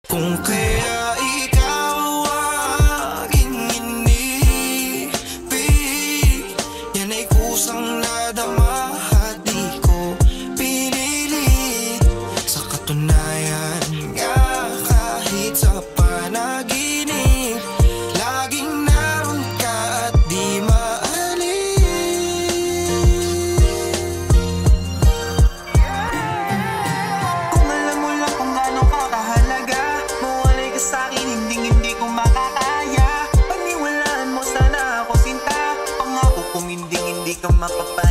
Kung kaya ikaw aking inibig, yan ay kusang nadama at di ko pinilit. Sa katunayan nga kahit sa panaginip, laging naroon ka at di maalis. Kung alam mo lang kung gano'ng kakahalaga, mawalay ka sa'kin, hindi ko makakaya. Paniwalaan mo sana ako sinta, pangako kung hindi ka mapapala.